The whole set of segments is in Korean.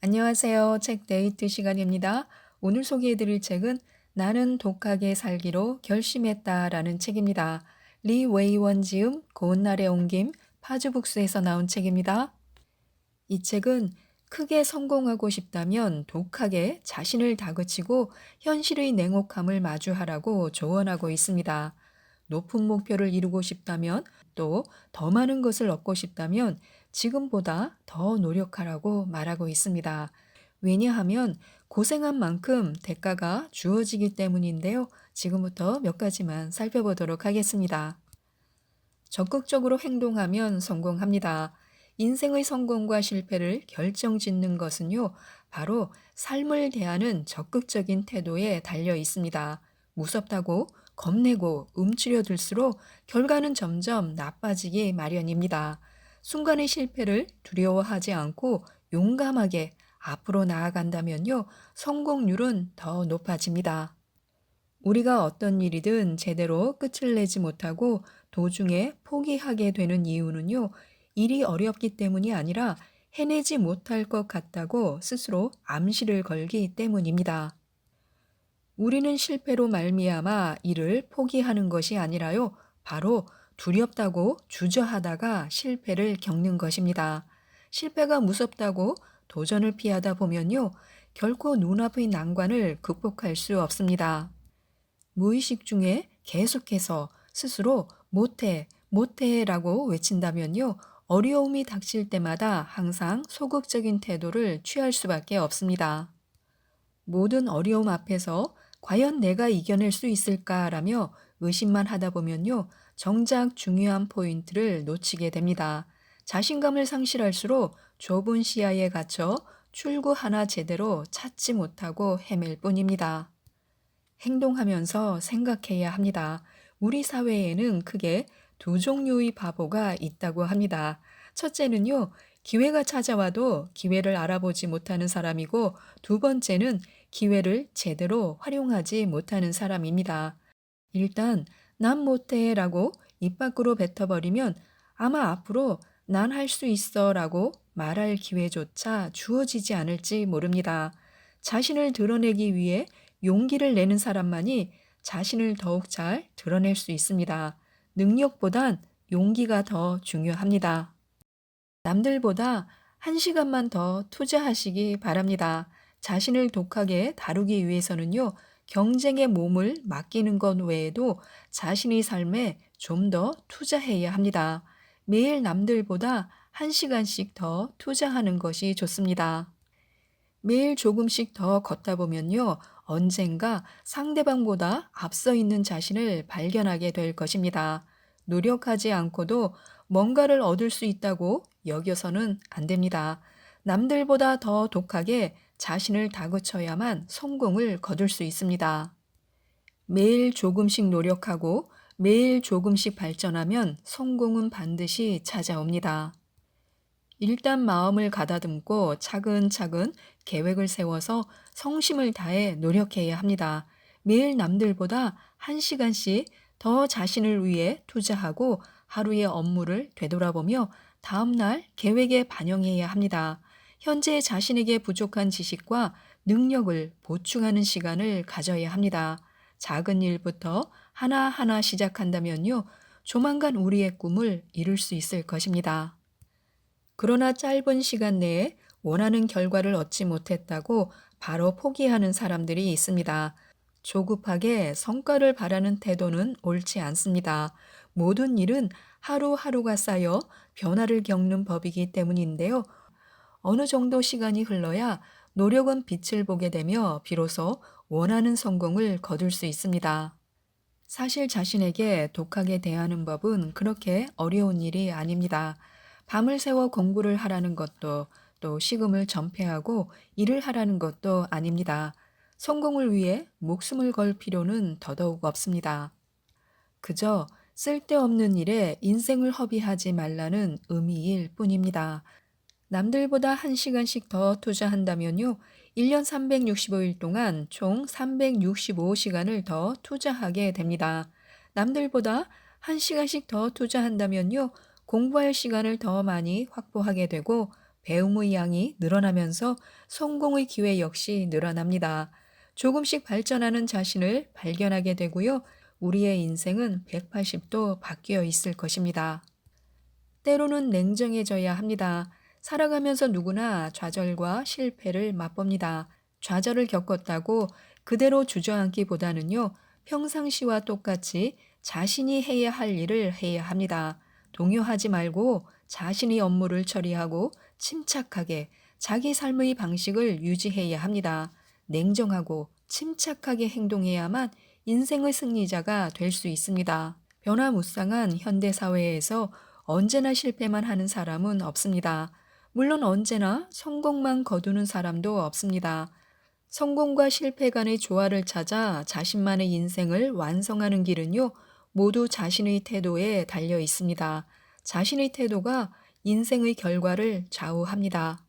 안녕하세요. 책 데이트 시간입니다. 오늘 소개해드릴 책은 나는 독하게 살기로 결심했다라는 책입니다. 리 웨이원 지음, 고운날의 옮김, 파주북스에서 나온 책입니다. 이 책은 크게 성공하고 싶다면 독하게 자신을 다그치고 현실의 냉혹함을 마주하라고 조언하고 있습니다. 높은 목표를 이루고 싶다면 또 더 많은 것을 얻고 싶다면 지금보다 더 노력하라고 말하고 있습니다. 왜냐하면 고생한 만큼 대가가 주어지기 때문인데요. 지금부터 몇 가지만 살펴보도록 하겠습니다. 적극적으로 행동하면 성공합니다. 인생의 성공과 실패를 결정짓는 것은요, 바로 삶을 대하는 적극적인 태도에 달려 있습니다. 무섭다고 겁내고 움츠려들수록 결과는 점점 나빠지기 마련입니다. 순간의 실패를 두려워하지 않고 용감하게 앞으로 나아간다면요, 성공률은 더 높아집니다. 우리가 어떤 일이든 제대로 끝을 내지 못하고 도중에 포기하게 되는 이유는요, 일이 어렵기 때문이 아니라 해내지 못할 것 같다고 스스로 암시를 걸기 때문입니다. 우리는 실패로 말미암아 일을 포기하는 것이 아니라요, 바로 두렵다고 주저하다가 실패를 겪는 것입니다. 실패가 무섭다고 도전을 피하다 보면요, 결코 눈앞의 난관을 극복할 수 없습니다. 무의식 중에 계속해서 스스로 못해, 못해 라고 외친다면요. 어려움이 닥칠 때마다 항상 소극적인 태도를 취할 수밖에 없습니다. 모든 어려움 앞에서 과연 내가 이겨낼 수 있을까라며 의심만 하다 보면요. 정작 중요한 포인트를 놓치게 됩니다. 자신감을 상실할수록 좁은 시야에 갇혀 출구 하나 제대로 찾지 못하고 헤맬 뿐입니다. 행동하면서 생각해야 합니다. 우리 사회에는 크게 두 종류의 바보가 있다고 합니다. 첫째는요, 기회가 찾아와도 기회를 알아보지 못하는 사람이고, 두 번째는 기회를 제대로 활용하지 못하는 사람입니다. 일단, 난 못해 라고 입 밖으로 뱉어버리면 아마 앞으로 난 할 수 있어 라고 말할 기회조차 주어지지 않을지 모릅니다. 자신을 드러내기 위해 용기를 내는 사람만이 자신을 더욱 잘 드러낼 수 있습니다. 능력보단 용기가 더 중요합니다. 남들보다 1시간만 더 투자하시기 바랍니다. 자신을 독하게 다루기 위해서는요, 경쟁의 몸을 맡기는 것 외에도 자신의 삶에 좀 더 투자해야 합니다. 매일 남들보다 1시간씩 더 투자하는 것이 좋습니다. 매일 조금씩 더 걷다 보면요, 언젠가 상대방보다 앞서 있는 자신을 발견하게 될 것입니다. 노력하지 않고도 뭔가를 얻을 수 있다고 여겨서는 안 됩니다. 남들보다 더 독하게 자신을 다그쳐야만 성공을 거둘 수 있습니다. 매일 조금씩 노력하고 매일 조금씩 발전하면 성공은 반드시 찾아옵니다. 일단 마음을 가다듬고 차근차근 계획을 세워서 성심을 다해 노력해야 합니다. 매일 남들보다 1시간씩 더 자신을 위해 투자하고 하루의 업무를 되돌아보며 다음날 계획에 반영해야 합니다. 현재 자신에게 부족한 지식과 능력을 보충하는 시간을 가져야 합니다. 작은 일부터 하나하나 시작한다면요, 조만간 우리의 꿈을 이룰 수 있을 것입니다. 그러나 짧은 시간 내에 원하는 결과를 얻지 못했다고 바로 포기하는 사람들이 있습니다. 조급하게 성과를 바라는 태도는 옳지 않습니다. 모든 일은 하루하루가 쌓여 변화를 겪는 법이기 때문인데요. 어느 정도 시간이 흘러야 노력은 빛을 보게 되며 비로소 원하는 성공을 거둘 수 있습니다. 사실 자신에게 독하게 대하는 법은 그렇게 어려운 일이 아닙니다. 밤을 새워 공부를 하라는 것도 또 식음을 전폐하고 일을 하라는 것도 아닙니다. 성공을 위해 목숨을 걸 필요는 더더욱 없습니다. 그저 쓸데없는 일에 인생을 허비하지 말라는 의미일 뿐입니다. 남들보다 1시간씩 더 투자한다면요, 1년 365일 동안 총 365시간을 더 투자하게 됩니다. 남들보다 1시간씩 더 투자한다면요, 공부할 시간을 더 많이 확보하게 되고 배움의 양이 늘어나면서 성공의 기회 역시 늘어납니다. 조금씩 발전하는 자신을 발견하게 되고요. 우리의 인생은 180도 바뀌어 있을 것입니다. 때로는 냉정해져야 합니다. 살아가면서 누구나 좌절과 실패를 맛봅니다. 좌절을 겪었다고 그대로 주저앉기보다는요, 평상시와 똑같이 자신이 해야 할 일을 해야 합니다. 동요하지 말고 자신의 업무를 처리하고 침착하게 자기 삶의 방식을 유지해야 합니다. 냉정하고 침착하게 행동해야만 인생의 승리자가 될 수 있습니다. 변화무쌍한 현대사회에서 언제나 실패만 하는 사람은 없습니다. 물론 언제나 성공만 거두는 사람도 없습니다. 성공과 실패 간의 조화를 찾아 자신만의 인생을 완성하는 길은요, 모두 자신의 태도에 달려 있습니다. 자신의 태도가 인생의 결과를 좌우합니다.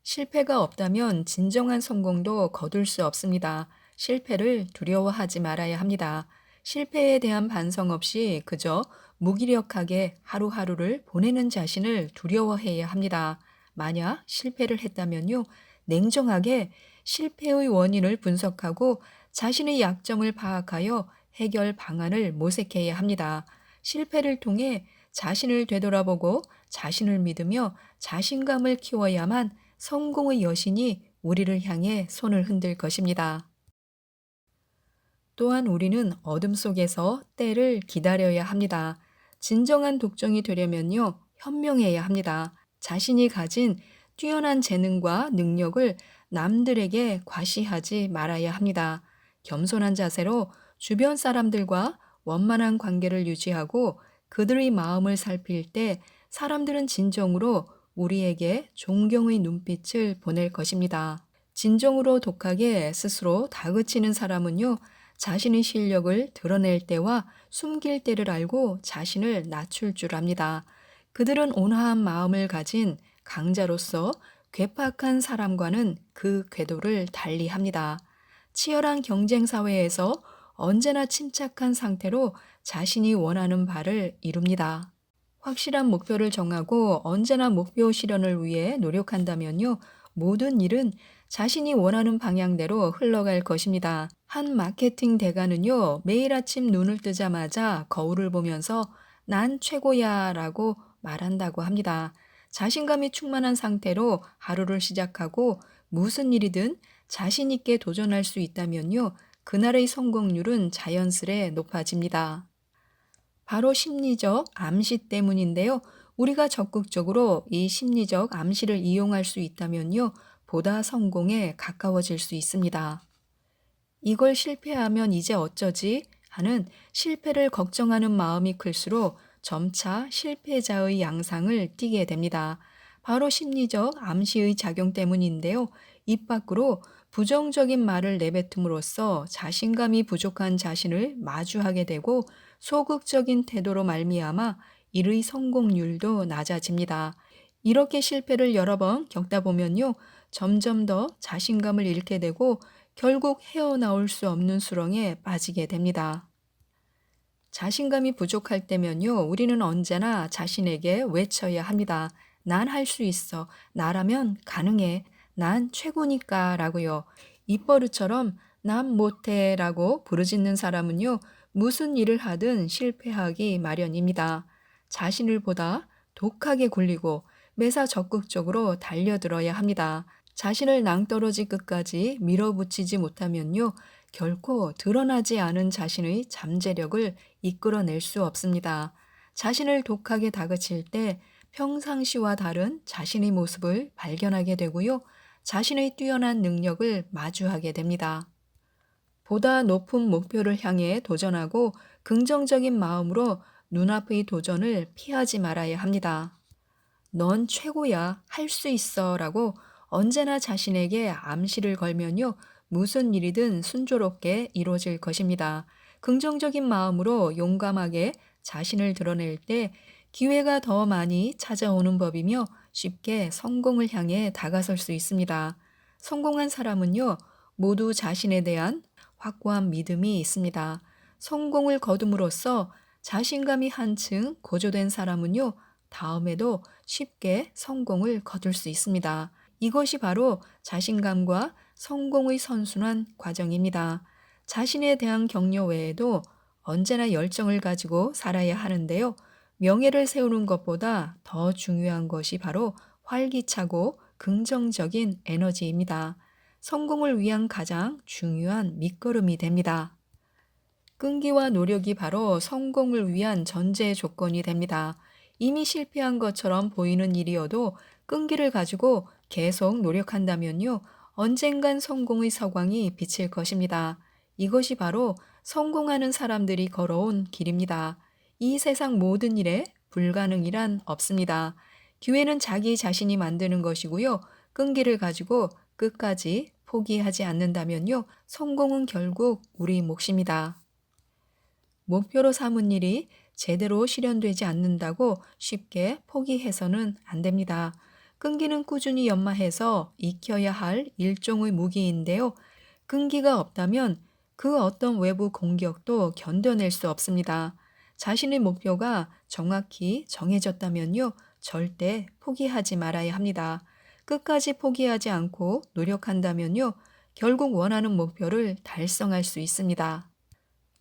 실패가 없다면 진정한 성공도 거둘 수 없습니다. 실패를 두려워하지 말아야 합니다. 실패에 대한 반성 없이 그저 무기력하게 하루하루를 보내는 자신을 두려워해야 합니다. 만약 실패를 했다면요, 냉정하게 실패의 원인을 분석하고 자신의 약점을 파악하여 해결 방안을 모색해야 합니다. 실패를 통해 자신을 되돌아보고 자신을 믿으며 자신감을 키워야만 성공의 여신이 우리를 향해 손을 흔들 것입니다. 또한 우리는 어둠 속에서 때를 기다려야 합니다. 진정한 독종이 되려면요, 현명해야 합니다. 자신이 가진 뛰어난 재능과 능력을 남들에게 과시하지 말아야 합니다. 겸손한 자세로 주변 사람들과 원만한 관계를 유지하고 그들의 마음을 살필 때 사람들은 진정으로 우리에게 존경의 눈빛을 보낼 것입니다. 진정으로 독하게 스스로 다그치는 사람은요, 자신의 실력을 드러낼 때와 숨길 때를 알고 자신을 낮출 줄 압니다. 그들은 온화한 마음을 가진 강자로서 괴팍한 사람과는 그 궤도를 달리합니다. 치열한 경쟁 사회에서 언제나 침착한 상태로 자신이 원하는 바를 이룹니다. 확실한 목표를 정하고 언제나 목표 실현을 위해 노력한다면요, 모든 일은 자신이 원하는 방향대로 흘러갈 것입니다. 한 마케팅 대가는요, 매일 아침 눈을 뜨자마자 거울을 보면서 난 최고야 라고 말한다고 합니다. 자신감이 충만한 상태로 하루를 시작하고 무슨 일이든 자신 있게 도전할 수 있다면요, 그날의 성공률은 자연스레 높아집니다. 바로 심리적 암시 때문인데요. 우리가 적극적으로 이 심리적 암시를 이용할 수 있다면요, 보다 성공에 가까워질 수 있습니다. 이걸 실패하면 이제 어쩌지? 하는 실패를 걱정하는 마음이 클수록 점차 실패자의 양상을 띠게 됩니다. 바로 심리적 암시의 작용 때문인데요. 입 밖으로 부정적인 말을 내뱉음으로써 자신감이 부족한 자신을 마주하게 되고 소극적인 태도로 말미암아 이의 성공률도 낮아집니다. 이렇게 실패를 여러 번 겪다 보면요, 점점 더 자신감을 잃게 되고 결국 헤어나올 수 없는 수렁에 빠지게 됩니다. 자신감이 부족할 때면요, 우리는 언제나 자신에게 외쳐야 합니다. 난 할 수 있어. 나라면 가능해. 난 최고니까 라고요. 입버릇처럼 난 못해 라고 부르짖는 사람은요, 무슨 일을 하든 실패하기 마련입니다. 자신을 보다 독하게 굴리고 매사 적극적으로 달려들어야 합니다. 자신을 낭떠러지 끝까지 밀어붙이지 못하면요, 결코 드러나지 않은 자신의 잠재력을 이끌어낼 수 없습니다. 자신을 독하게 다그칠 때 평상시와 다른 자신의 모습을 발견하게 되고요, 자신의 뛰어난 능력을 마주하게 됩니다. 보다 높은 목표를 향해 도전하고 긍정적인 마음으로 눈앞의 도전을 피하지 말아야 합니다. 넌 최고야, 할 수 있어 라고 언제나 자신에게 암시를 걸면요, 무슨 일이든 순조롭게 이루어질 것입니다. 긍정적인 마음으로 용감하게 자신을 드러낼 때 기회가 더 많이 찾아오는 법이며 쉽게 성공을 향해 다가설 수 있습니다. 성공한 사람은요, 모두 자신에 대한 확고한 믿음이 있습니다. 성공을 거둠으로써 자신감이 한층 고조된 사람은요, 다음에도 쉽게 성공을 거둘 수 있습니다. 이것이 바로 자신감과 성공의 선순환 과정입니다. 자신에 대한 격려 외에도 언제나 열정을 가지고 살아야 하는데요. 명예를 세우는 것보다 더 중요한 것이 바로 활기차고 긍정적인 에너지입니다. 성공을 위한 가장 중요한 밑거름이 됩니다. 끈기와 노력이 바로 성공을 위한 전제 조건이 됩니다. 이미 실패한 것처럼 보이는 일이어도 끈기를 가지고 계속 노력한다면요, 언젠간 성공의 서광이 비칠 것입니다. 이것이 바로 성공하는 사람들이 걸어온 길입니다. 이 세상 모든 일에 불가능이란 없습니다. 기회는 자기 자신이 만드는 것이고요, 끈기를 가지고 끝까지 포기하지 않는다면요, 성공은 결국 우리 몫입니다. 목표로 삼은 일이 제대로 실현되지 않는다고 쉽게 포기해서는 안 됩니다. 끈기는 꾸준히 연마해서 익혀야 할 일종의 무기인데요. 끈기가 없다면 그 어떤 외부 공격도 견뎌낼 수 없습니다. 자신의 목표가 정확히 정해졌다면요, 절대 포기하지 말아야 합니다. 끝까지 포기하지 않고 노력한다면요, 결국 원하는 목표를 달성할 수 있습니다.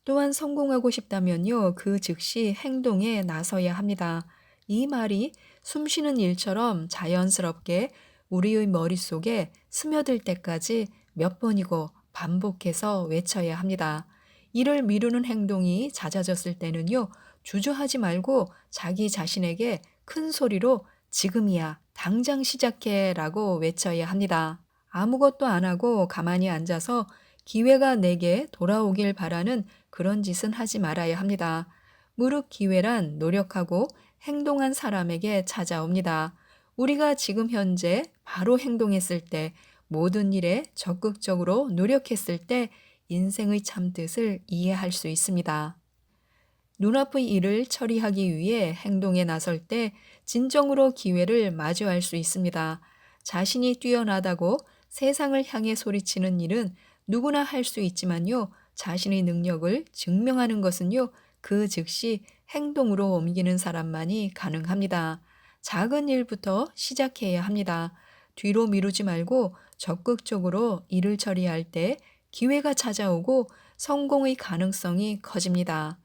또한 성공하고 싶다면요, 그 즉시 행동에 나서야 합니다. 이 말이 숨쉬는 일처럼 자연스럽게 우리의 머릿속에 스며들 때까지 몇 번이고 반복해서 외쳐야 합니다. 이를 미루는 행동이 잦아졌을 때는요, 주저하지 말고 자기 자신에게 큰 소리로 지금이야, 당장 시작해 라고 외쳐야 합니다. 아무것도 안 하고 가만히 앉아서 기회가 내게 돌아오길 바라는 그런 짓은 하지 말아야 합니다. 무릇 기회란 노력하고 행동한 사람에게 찾아옵니다. 우리가 지금 현재 바로 행동했을 때, 모든 일에 적극적으로 노력했을 때 인생의 참뜻을 이해할 수 있습니다. 눈앞의 일을 처리하기 위해 행동에 나설 때 진정으로 기회를 마주할 수 있습니다. 자신이 뛰어나다고 세상을 향해 소리치는 일은 누구나 할 수 있지만요, 자신의 능력을 증명하는 것은요, 그 즉시 행동으로 옮기는 사람만이 가능합니다. 작은 일부터 시작해야 합니다. 뒤로 미루지 말고 적극적으로 일을 처리할 때 기회가 찾아오고 성공의 가능성이 커집니다.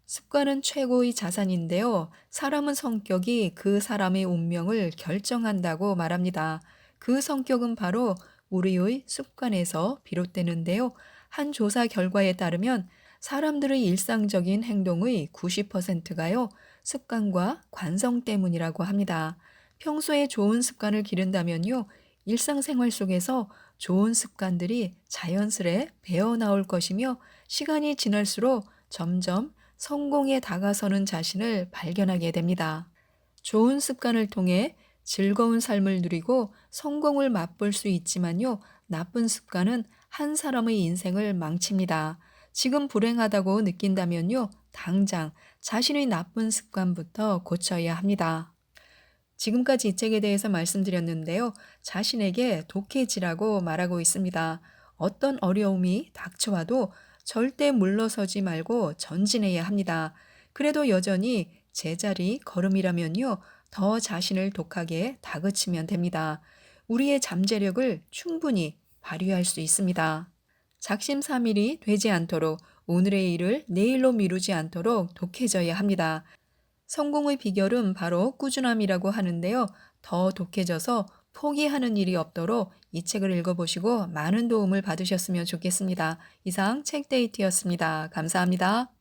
습관은 최고의 자산인데요. 사람은 성격이 그 사람의 운명을 결정한다고 말합니다. 그 성격은 바로 우리의 습관에서 비롯되는데요. 한 조사 결과에 따르면 사람들의 일상적인 행동의 90%가요, 습관과 관성 때문이라고 합니다. 평소에 좋은 습관을 기른다면요, 일상생활 속에서 좋은 습관들이 자연스레 배어 나올 것이며, 시간이 지날수록 점점 성공에 다가서는 자신을 발견하게 됩니다. 좋은 습관을 통해 즐거운 삶을 누리고 성공을 맛볼 수 있지만요, 나쁜 습관은 한 사람의 인생을 망칩니다. 지금 불행하다고 느낀다면요, 당장 자신의 나쁜 습관부터 고쳐야 합니다. 지금까지 이 책에 대해서 말씀드렸는데요, 자신에게 독해지라고 말하고 있습니다. 어떤 어려움이 닥쳐와도 절대 물러서지 말고 전진해야 합니다. 그래도 여전히 제자리 걸음이라면요, 더 자신을 독하게 다그치면 됩니다. 우리의 잠재력을 충분히 발휘할 수 있습니다. 작심삼일이 되지 않도록, 오늘의 일을 내일로 미루지 않도록 독해져야 합니다. 성공의 비결은 바로 꾸준함이라고 하는데요. 더 독해져서 포기하는 일이 없도록 이 책을 읽어보시고 많은 도움을 받으셨으면 좋겠습니다. 이상 책데이트였습니다. 감사합니다.